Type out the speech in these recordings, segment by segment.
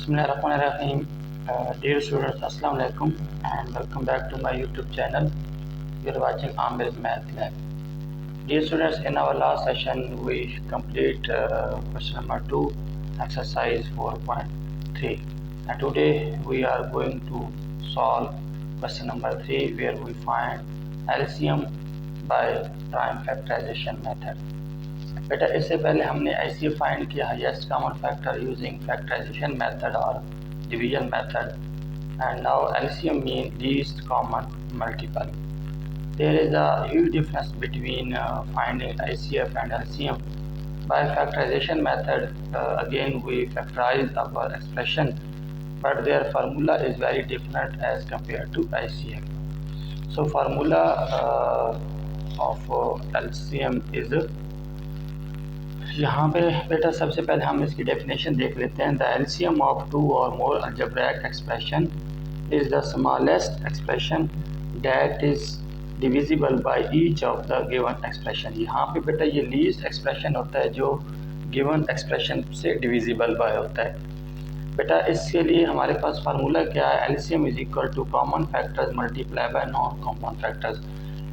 Bismillahirrahmanirrahim. Dear students, Assalamu alaikum and welcome back to my YouTube channel. You are watching Amir's Math Lab. Dear students, in our last session we complete question number 2, exercise 4.3, and today we are going to solve question number 3 where we find LCM by prime factorization method. बेटा इससे पहले हमने ऐसे find किया highest common factor using factorization method और division method, and now LCM means least common multiple. There is a huge difference between finding ICF and LCM. By factorization method, again we factorize our expression, but their formula is very different as compared to ICF. So formula of LCM is यहाँ पे बेटा सबसे पहले हम इसकी definition देख लेते हैं. द एलसीएम ऑफ टू और more algebraic expression is the smallest expression that is divisible by each of the given expression. यहाँ पे बेटा ये लीस्ट एक्सप्रेशन होता है जो गिवन एक्सप्रेशन से डिविजिबल बाय होता है. बेटा इसके लिए हमारे पास फार्मूला क्या है? LCM is equal to common factors multiply by non common factors.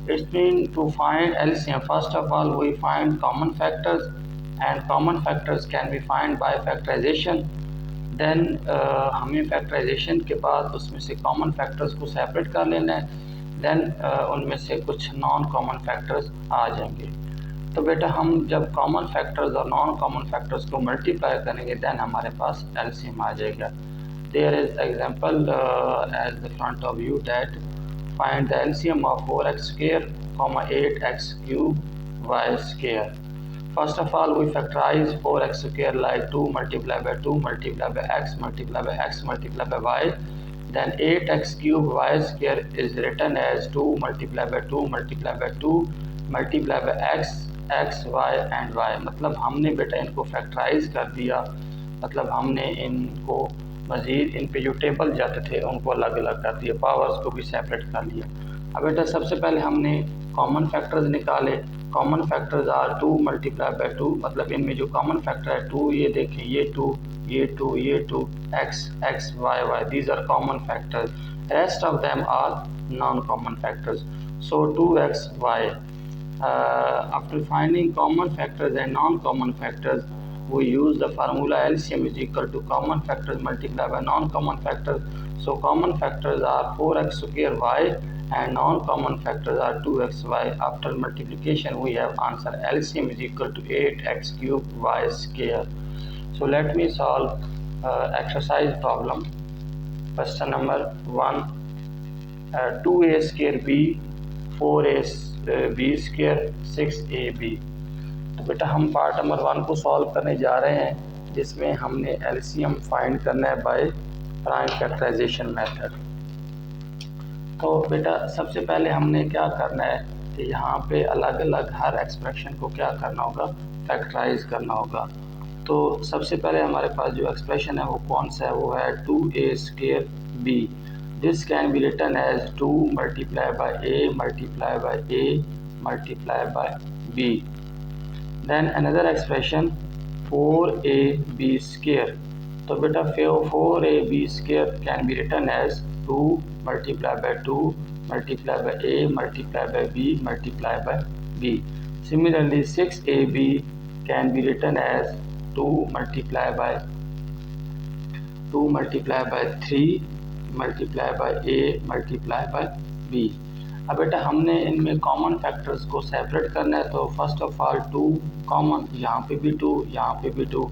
It's mean to find LCM first of all we find common factors and common factors can be found by factorization. Then हमें factorization के बाद उसमें से common factors को separate कर लेना है. Then उनमें से कुछ non common factors आ जाएंगे. तो बेटा हम जब common factors और non common factors को multiply करेंगे then हमारे पास LCM आ जाएगा. There is example as the front of you that find the LCM of 4x square, 8x cube y square. First of all, we factorize 4x square like 2 multiplied by 2 multiplied by x multiplied by x multiplied by y. Then 8x cube y square is written as 2 multiplied by 2 multiplied by 2 multiplied by x, x, y and y. मतलब हमने बेटा इनको factorise कर दिया, मतलब हमने इनको मज़ीद इन पे जो टेबल जाते थे उनको अलग अलग कर दिया, पावर्स को भी सेपरेट कर लिया. अब बेटा सबसे पहले हमने कॉमन फैक्टर्स निकाले. Common factors are 2 multiply by 2, मतलब इनमें जो कॉमन फैक्टर है 2, ये देखें ये 2 ये 2 ये 2 x x y y, these are common factors. Rest of them are non common factors. So 2x y. After finding common factors and non-common factors, we use the formula LCM is equal to common factors multiplied by non-common factors. So common factors are 4x square y and non-common factors are 2xy. After multiplication we have answer LCM is equal to 8x cube y square. So let me solve exercise problem. Question number 1, 2a square b 4a b square 6ab. तो बेटा हम part number 1 को solve करने जा रहे हैं जिसमें हमने LCM फाइंड करना है बाय प्राइम फैक्टराइजेशन मेथड. तो बेटा सबसे पहले हमने क्या करना है कि यहाँ पे अलग अलग हर एक्सप्रेशन को क्या करना होगा, फैक्टराइज करना होगा. तो सबसे पहले हमारे पास जो एक्सप्रेशन है वो कौन सा है, वो है 2a square b. This can be written as 2 multiply by a multiply by a multiply by b. Then another expression 4ab square. तो बेटा 4ab square can be written as 2 multiply by 2 multiply by a multiply by b multiply by b. Similarly 6ab can be written as 2 multiply by 3 multiply by a multiply by b. अब बेटा हमने इनमें common factors को separate करना है. तो first of all 2 common, यहाँ पे भी 2 यहाँ पे भी 2.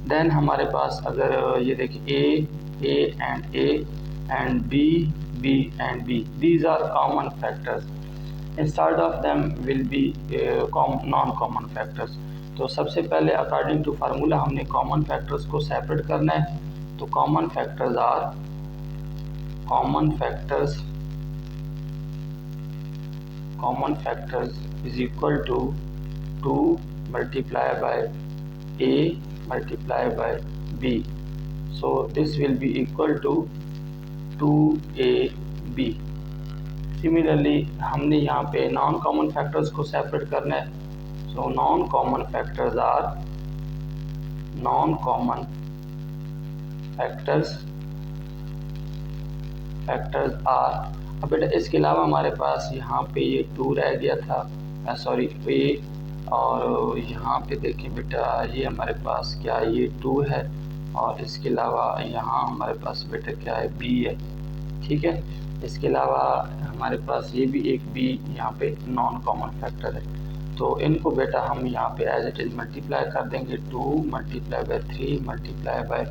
देन हमारे पास अगर ये देखिए a and b and b, these are common factors. Instead of them will be non-common factors. तो सबसे पहले अकॉर्डिंग टू फार्मूला हमने कॉमन फैक्टर्स को सेपरेट करना है. तो common factors are common factors is equal to 2 multiplied by a multiplied by b. So this will be equal to 2ab. Similarly हमने यहाँ पे नॉन कॉमन फैक्टर्स को separate करना है. So non common factors are factors are. अब बेटा इसके अलावा हमारे पास यहाँ पे ये 2 रह गया था, सॉरी ए, और यहाँ पे देखिए बेटा ये हमारे पास क्या ये 2 है, और इसके अलावा यहाँ हमारे पास बेटा क्या है बी है, ठीक है। इसके अलावा हमारे पास ये भी एक बी यहाँ पे नॉन कॉमन फैक्टर है। तो इनको बेटा हम यहाँ पे एज इट इज मल्टीप्लाई कर देंगे, 2 मल्टीप्लाई बाय 3 मल्टीप्लाई बाय,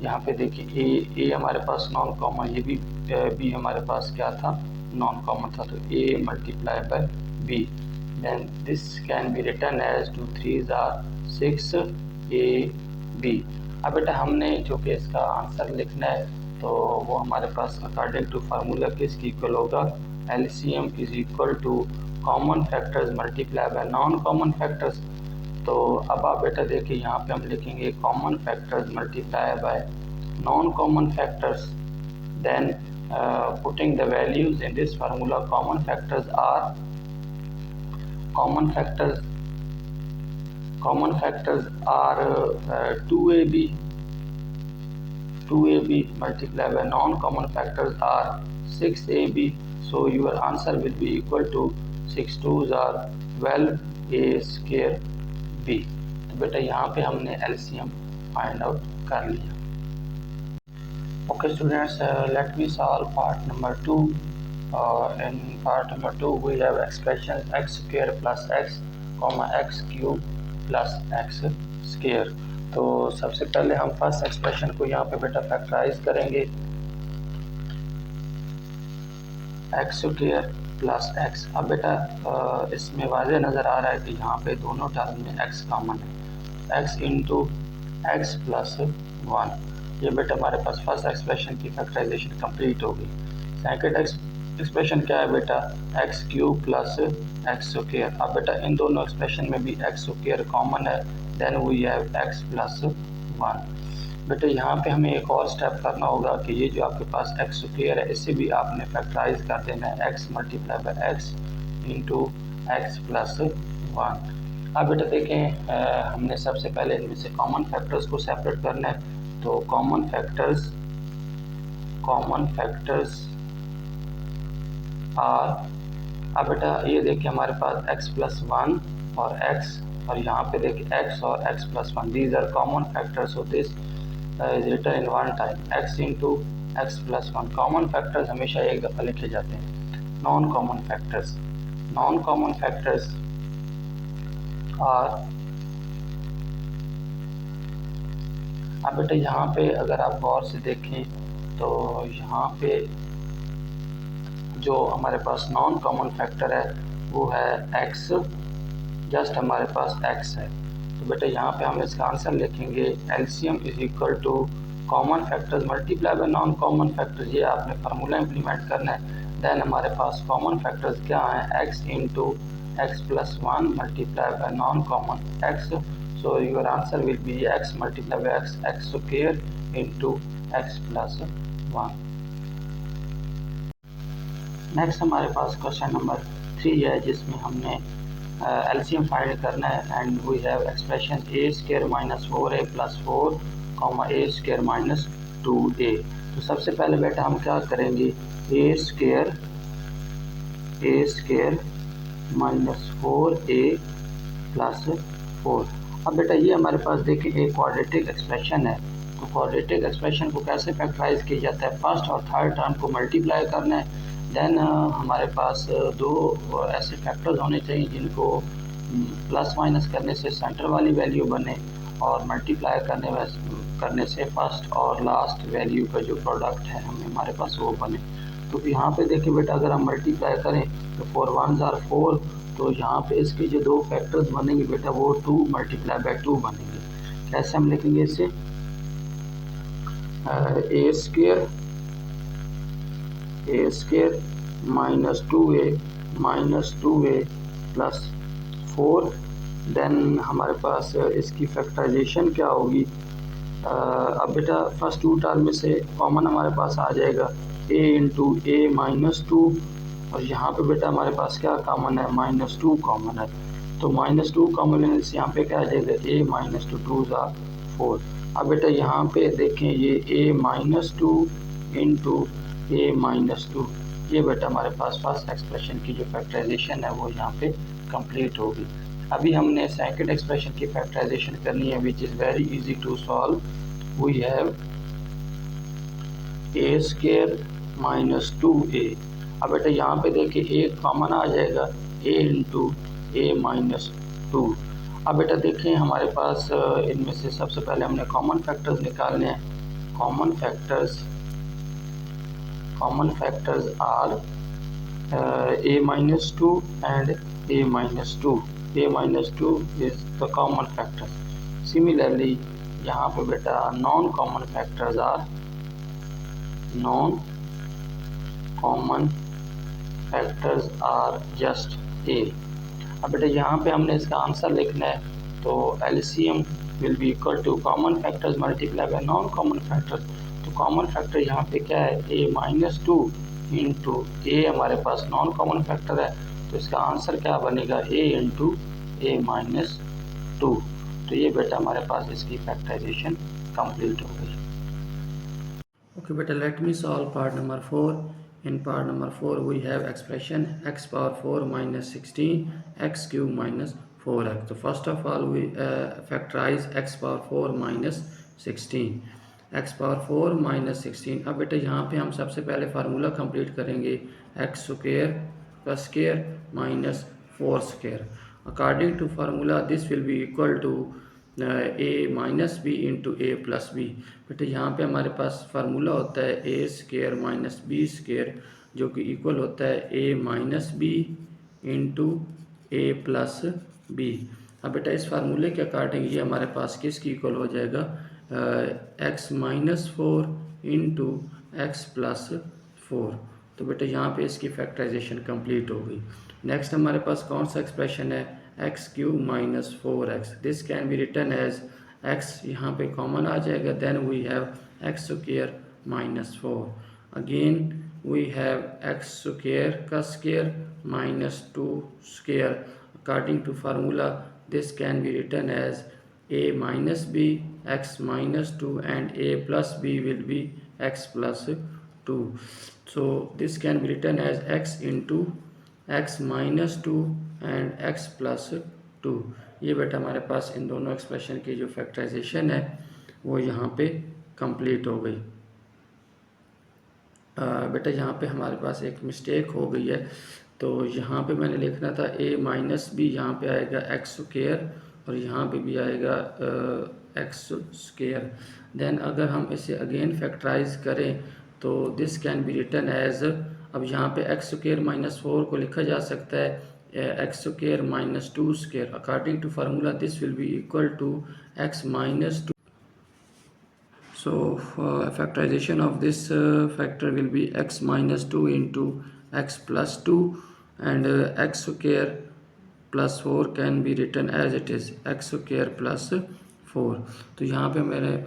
यहाँ पे देखिए ए हमारे पास नॉन कॉमन, ये भी बी हमारे पास क्या था नॉन कॉमन था, तो a multiply by b, then this can be written as 2 3s are 6 a b. अब बेटा हमने जो कि इसका आंसर लिखना है तो वो हमारे पास अकॉर्डिंग टू फार्मूला किसकी इक्वल होगा, LCM is equal to common factors multiply by non common factors. तो अब आप बेटा देखिए यहाँ पे हम लिखेंगे common factors multiply by non common factors, then putting the values in this formula, common factors are 2ab multiplied by non-common factors are 6ab, so your answer will be equal to 6 2s are 12 a square b। तो बेटा यहाँ पे हमने LCM find out कर लिया। Okay students, let me solve part number 2. In part number 2 we have expression x square plus x comma x cube plus x square। तो सबसे पहले हम फर्स्ट एक्सप्रेशन को यहाँ पे बेटा फैक्टराइज करेंगे, एक्स स्क्वायर प्लस एक्स। अब बेटा इसमें वाज़े नज़र आ रहा है कि यहाँ पे दोनों टर्म में एक्स कॉमन है, एक्स इंटू एक्स प्लस 1। ये बेटा हमारे पास फर्स्ट एक्सप्रेशन की फैक्टराइजेशन कंप्लीट होगी। सेकंड एक्सप्रेशन क्या है बेटा, x cube plus x square. अब बेटा इन दोनों एक्सप्रेशन में भी एक्स स्क्वायर कॉमन है, then we have x plus 1। बेटा यहाँ पे हमें एक और स्टेप करना होगा कि ये जो आपके पास एक्स स्क्वायर है इसे भी आपने फैक्टराइज कर देना है, x multiply by x into x plus 1। अब बेटा देखें हमने सबसे पहले इनमें से कॉमन फैक्टर्स को सेपरेट करना है, तो कॉमन फैक्टर्स आर। अब बेटा ये देखिए हमारे पास x प्लस 1 और x, और यहाँ पे देखिए x और x plus 1, these are common factors, so this is written in one time, x into x plus 1। Common factors हमेशा एक दफ़ा लिखे जाते हैं। Non common factors are. अब बेटा यहाँ पे अगर आप गौर से देखें तो यहाँ पे जो हमारे पास नॉन कॉमन फैक्टर है वो है x, जस्ट हमारे पास x है। तो बेटा यहाँ पे हम इसका आंसर लिखेंगे LCM is equal to common factors multiply by non common factors. ये आपने फार्मूला इम्प्लीमेंट करना है। देन हमारे पास कॉमन फैक्टर्स क्या हैं, x into x plus 1 multiply by non common x, so your answer will be x multiply by x square into x plus 1। Next हमारे पास question number 3 है जिसमें हमने एलसीएम फाइंड करना है, and we have expression a square minus 4a plus 4 comma a square minus 2a। तो सबसे पहले बेटा हम क्या करेंगे, ए स्क्वायर माइनस 4a प्लस 4। अब बेटा ये हमारे पास देखिए एक क्वाड्रेटिक एक्सप्रेशन है, तो क्वाड्रेटिक एक्सप्रेशन को कैसे फैक्टराइज किया जाता है, फर्स्ट और थर्ड टर्म को मल्टीप्लाई करना है। देन हमारे पास दो ऐसे फैक्टर्स होने चाहिए जिनको प्लस माइनस करने से सेंटर वाली वैल्यू बने और मल्टीप्लाई करने से फर्स्ट और लास्ट वैल्यू का जो प्रोडक्ट है हमारे पास वो बने। तो यहाँ पे देखिए बेटा अगर हम मल्टीप्लाई करें तो 4 1s are 4, तो यहाँ पे इसके जो दो फैक्टर्स बनेंगे बेटा वो 2 मल्टीप्लाई बाय 2 बनेंगे। कैसे हम लिखेंगे इसे, a square minus 2a plus 4। Then हमारे पास इसकी फैक्टराइजेशन क्या होगी, अब बेटा फर्स्ट 2 टर्म में से कॉमन हमारे पास आ जाएगा a इंटू ए माइनस 2, और यहाँ पे बेटा हमारे पास क्या कॉमन है, माइनस 2 कॉमन है। तो माइनस 2 कॉमन लेने से यहाँ पे क्या आ जाएगा, a माइनस 2 2s are 4। अब बेटा यहाँ पे देखें ये a-2 इंटू a-2, ये बेटा हमारे पास फर्स्ट एक्सप्रेशन की जो फैक्टराइजेशन है वो यहाँ पे कंप्लीट होगी। अभी हमने सेकंड एक्सप्रेशन की फैक्टराइजेशन करनी है which is very easy to solve. We have a square minus 2a। अब बेटा यहाँ पे देखिए a कॉमन आ जाएगा, a इंटू a-2। अब बेटा देखें हमारे पास इनमें से सबसे पहले हमने कॉमन फैक्टर्स निकालने हैं। Common factors are a-2 and a-2। a-2 is the common factor. Similarly यहाँ पे बेटा non common factors are just a। अब बेटा यहाँ पे हमने इसका आंसर लिखना है, तो LCM will be equal to common factors multiply by non common factors. तो कॉमन फैक्टर यहाँ पे क्या है, a-2 इंटू a हमारे पास नॉन कॉमन फैक्टर है, तो इसका आंसर क्या बनेगा, a इंटू a-2। तो ये बेटा हमारे पास इसकी फैक्टराइजेशन कंप्लीट हो गई। Okay beta, let me solve part number 4. In part number 4 we have expression x power 4 minus 16 x cube minus 4x. So first of all we factorize x power 4 minus 16, x power 4 minus 16। अब बेटा यहाँ पे हम सबसे पहले formula complete करेंगे, x square plus square minus 4 square. According to formula this will be equal to a minus b into a plus b. बेटे यहाँ पे हमारे पास फार्मूला होता है a square minus b square, जो कि इक्वल होता है a minus b into a plus b. अब बेटा इस फार्मूले के अकॉर्डिंग ये हमारे पास किसकी इक्वल हो जाएगा, x minus 4 into x plus 4। तो बेटा यहाँ पे इसकी फैक्टराइजेशन कंप्लीट हो गई। नेक्स्ट हमारे पास कौन सा एक्सप्रेशन है, x cube minus 4x। This can be written as x, यहाँ पे कॉमन आ जाएगा, then we have x square minus 4। Again we have x square का square minus 2 square. According to formula this can be written as a minus b x minus 2 and a plus b will be x plus 2। So this can be written as x into x minus 2 and x plus 2। ये बेटा हमारे पास इन दोनों expression की जो factorisation है वो यहाँ पे कंप्लीट हो गई। बेटा यहाँ पे हमारे पास एक मिस्टेक हो गई है, तो यहाँ पे मैंने लिखना था a माइनस बी, यहाँ पे आएगा एक्स स्क्वायर और यहाँ पे भी आएगा एक्स स्क्वायर। देन अगर हम इसे अगेन फैक्टराइज करें तो this can be written as, अब यहाँ पे एक्स स्क्वायर माइनस 4 को लिखा जा सकता है x square minus 2 square. According to formula this will be equal to x minus 2। So factorization of this factor will be x minus 2 into x plus 2 and x square plus 4 can be written as it is x square plus 4। तो यहाँ पे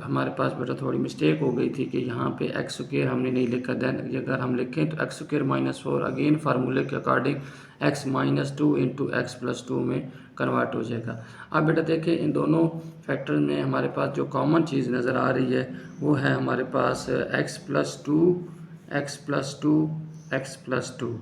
हमारे पास बेटा थोड़ी mistake हो गई थी कि यहाँ पे एक्स स्क्वायर हमने नहीं लिखा, देन अगर हम लिखें तो एक्स स्क्वायर माइनस 4 अगेन फार्मूले के according x minus 2 into x plus 2 में कन्वर्ट हो जाएगा। अब बेटा देखें इन दोनों फैक्टर में हमारे पास जो कॉमन चीज़ नज़र आ रही है वो है हमारे पास x plus 2 x plus 2 x plus 2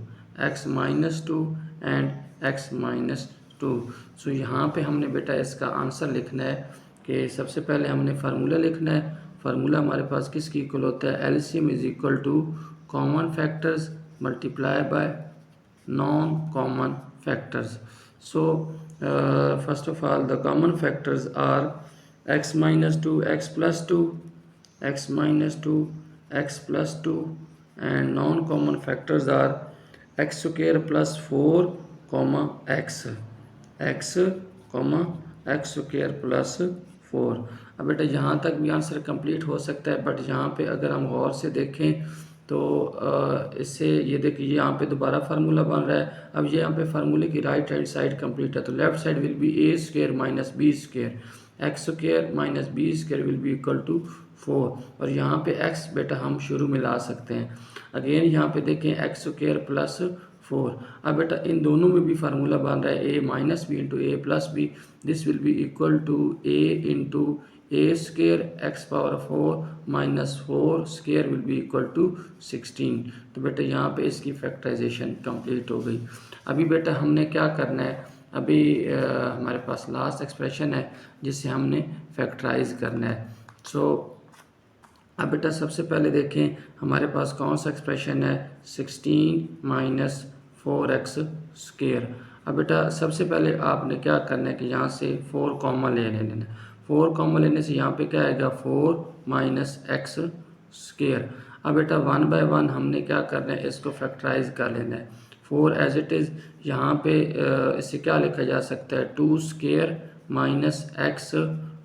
x minus 2 and x minus 2। So यहाँ पे हमने बेटा इसका आंसर लिखना है कि सबसे पहले हमने फार्मूला लिखना है। फार्मूला हमारे पास किसकी इक्वल होता है, LCM is equal to common factors multiply by non common factors. So first of all the common factors are x minus 2 x plus 2 x minus 2 x plus 2 and non common factors are x square plus 4 comma x x comma x square plus 4। अब बेटा यहाँ तक भी answer complete हो सकता है, but यहाँ पे अगर हम गौर से देखें तो इससे ये देखिए यहाँ पे दोबारा फार्मूला बन रहा है। अब ये यहाँ पे फार्मूले की राइट हैंड साइड कंप्लीट है, तो left side will be a square minus b square, x square minus b square will be equal to 4, और यहाँ पे एक्स बेटा हम शुरू में ला सकते हैं। अगेन यहाँ पे देखें एक्स स्क्वायर प्लस 4। अब बेटा इन दोनों में भी फार्मूला बन रहा है a minus b into a plus b, this will be equal to a into a square x power 4 minus 4 square will be equal to 16। तो बेटा यहाँ पे इसकी फैक्टराइजेशन कंप्लीट हो गई। अभी बेटा हमने क्या करना है, अभी हमारे पास लास्ट एक्सप्रेशन है जिसे हमने फैक्टराइज करना है। सो अब बेटा सबसे पहले देखें हमारे पास कौन सा एक्सप्रेशन है, 16 माइनस 4x स्क्वेयर। अब बेटा सबसे पहले आपने क्या करना है कि यहाँ से 4 कॉमन ले लेना है। 4 कॉमन लेने से यहाँ पे क्या आएगा, 4 माइनस एक्स स्क्वेयर। अब बेटा 1 बाय 1 हमने क्या करना है, इसको फैक्टराइज कर लेना है। 4 एज इट इज़ यहाँ पे इसे क्या लिखा जा सकता है, 2 square minus x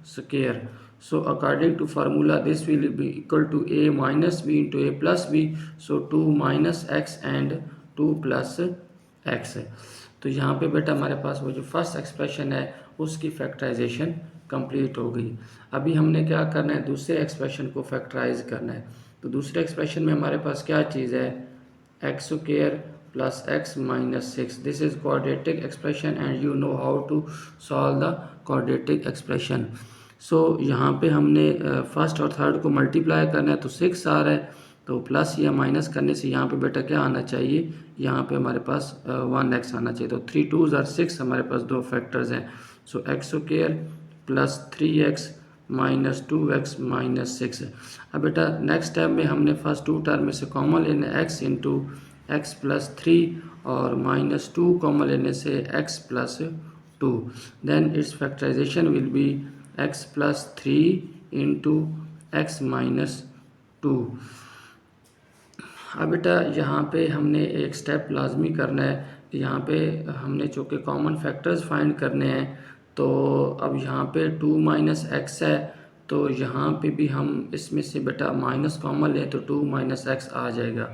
square. So according to formula this will be equal to a minus b into a plus b, so 2 minus x and 2 plus x। तो यहाँ पे बेटा हमारे पास वो जो फर्स्ट एक्सप्रेशन है उसकी फैक्टराइजेशन कंप्लीट हो गई। अभी हमने क्या करना है, दूसरे एक्सप्रेशन को फैक्टराइज करना है। तो दूसरे एक्सप्रेशन में हमारे पास क्या चीज़ है, x square plus x minus 6। This is quadratic expression and you know how to solve the quadratic expression. So यहाँ पे हमने फर्स्ट और थर्ड को मल्टीप्लाई करना है, तो 6 आ रहा है, तो प्लस या माइनस करने से यहाँ पे बेटा क्या आना चाहिए, यहाँ पे हमारे पास 1x आना चाहिए। तो 3 2 आर 6 हमारे पास दो फैक्टर्स हैं। So x square plus 3x minus 2x minus 6। अब बेटा नेक्स्ट टाइम में हमने फर्स्ट 2 टर्म में से कॉमन लेना x इंटू एक्स प्लस 3 और माइनस 2 कॉमन लेने से x plus 2। Then its factorisation will be x plus 3 into x minus 2। अब बेटा यहाँ पे हमने एक स्टेप लाजमी करना है कि यहाँ पे हमने चूँकि कॉमन फैक्टर्स फाइंड करने हैं, तो अब यहाँ पे 2 माइनस एक्स है, तो यहाँ पे भी हम इसमें से बेटा माइनस कॉमन लें तो 2 माइनस एक्स आ जाएगा।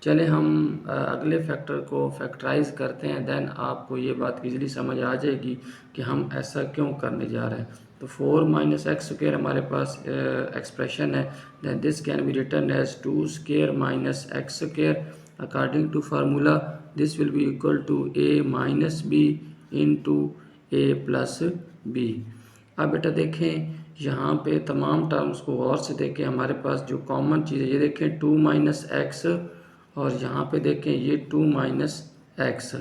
चले हम अगले फैक्टर को फैक्टराइज करते हैं, देन आपको ये बात इजीली समझ आ जाएगी कि हम ऐसा क्यों करने जा रहे हैं। तो 4 माइनस एक्स स्क्वायर हमारे पास एक्सप्रेशन है, then this can be written as 2 square minus x square. According to formula this will be equal to a minus b into a plus b. अब बेटा देखें यहाँ पे तमाम टर्म्स को गौर से देखें, हमारे पास जो कॉमन चीज़ है ये देखें 2 माइनस एक्स, और यहाँ पे देखें ये 2 माइनस एक्स,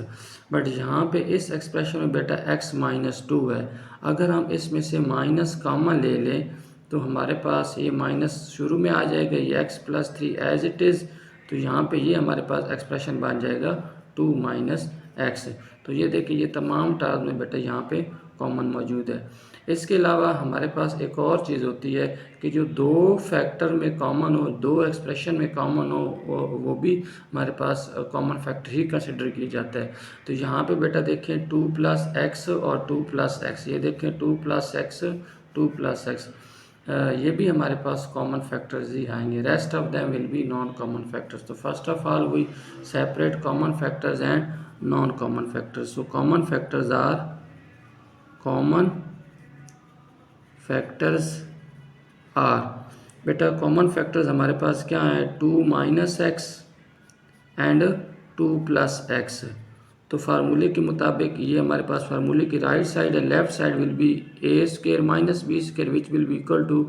बट यहाँ पे इस एक्सप्रेशन में बेटा x माइनस 2 है। अगर हम इसमें से माइनस कॉमन ले लें तो हमारे पास ये माइनस शुरू में आ जाएगा, ये x plus 3 as it is, तो यहाँ पे ये हमारे पास एक्सप्रेशन बन जाएगा 2 माइनस एक्स। तो ये देखिए ये तमाम टर्म में बेटा यहाँ पे कॉमन मौजूद है। इसके अलावा हमारे पास एक और चीज़ होती है कि जो दो फैक्टर में कॉमन हो, दो एक्सप्रेशन में कॉमन हो, वो भी हमारे पास कॉमन फैक्टर ही कंसिडर किया जाता है। तो यहाँ पे बेटा देखें 2 प्लस एक्स और 2 प्लस एक्स, ये देखें 2 प्लस एक्स 2 प्लस एक्स, ये भी हमारे पास कॉमन फैक्टर्स ही आएंगे। Rest of them will be non common factors. तो first of all we separate common factors and non common factors. So common factors are, common factors are, बेटा common factors हमारे पास क्या है, 2 minus x and 2 plus x. तो फार्मूले के मुताबिक ये हमारे पास फार्मूले की राइट साइड है, left side will be a square minus b square which will be equal to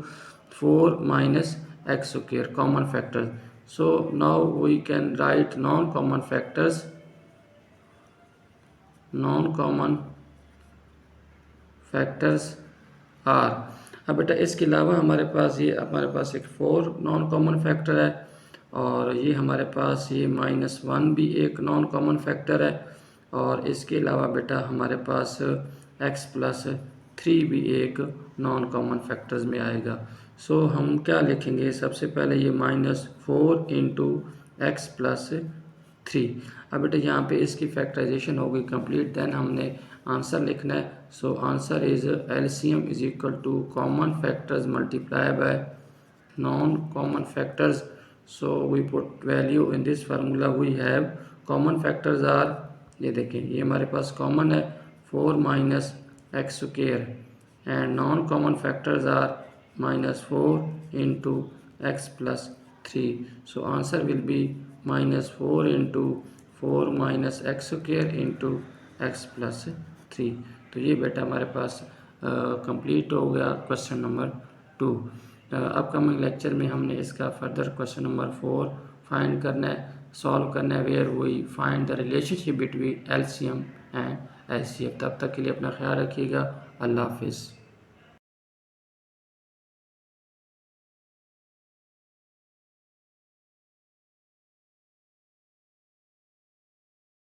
4 minus x square, common factors. So now we can write non common factors, non common factors are. अब बेटा इसके अलावा हमारे पास एक 4 non common factor है, और ये हमारे पास ये -1 भी एक नॉन कॉमन फैक्टर है, और इसके अलावा बेटा हमारे पास x प्लस 3 भी एक नॉन कॉमन फैक्टर्स में आएगा। सो हम क्या लिखेंगे, सबसे पहले ये -4 इंटू एक्स प्लस 3। अब बेटा यहाँ पे इसकी फैक्टराइजेशन हो गई कंप्लीट, देन हमने आंसर लिखना है। So answer is LCM is equal to common factors multiply by non common factors. So we put value in this formula, we have common factors are, ये देखें ये हमारे पास कॉमन है 4 minus x square, and non common factors are -4 into x plus 3। So answer will be -4 into 4 minus x square into x plus 3। तो ये बेटा हमारे पास कंप्लीट हो गया क्वेश्चन नंबर 2। अपकमिंग लेक्चर में हमने इसका फर्दर क्वेश्चन नंबर 4 फाइंड करना है, सॉल्व करना है, where we find the relationship between LCM and HCF. तब तक के लिए अपना ख्याल रखिएगा। अल्लाह हाफिज़।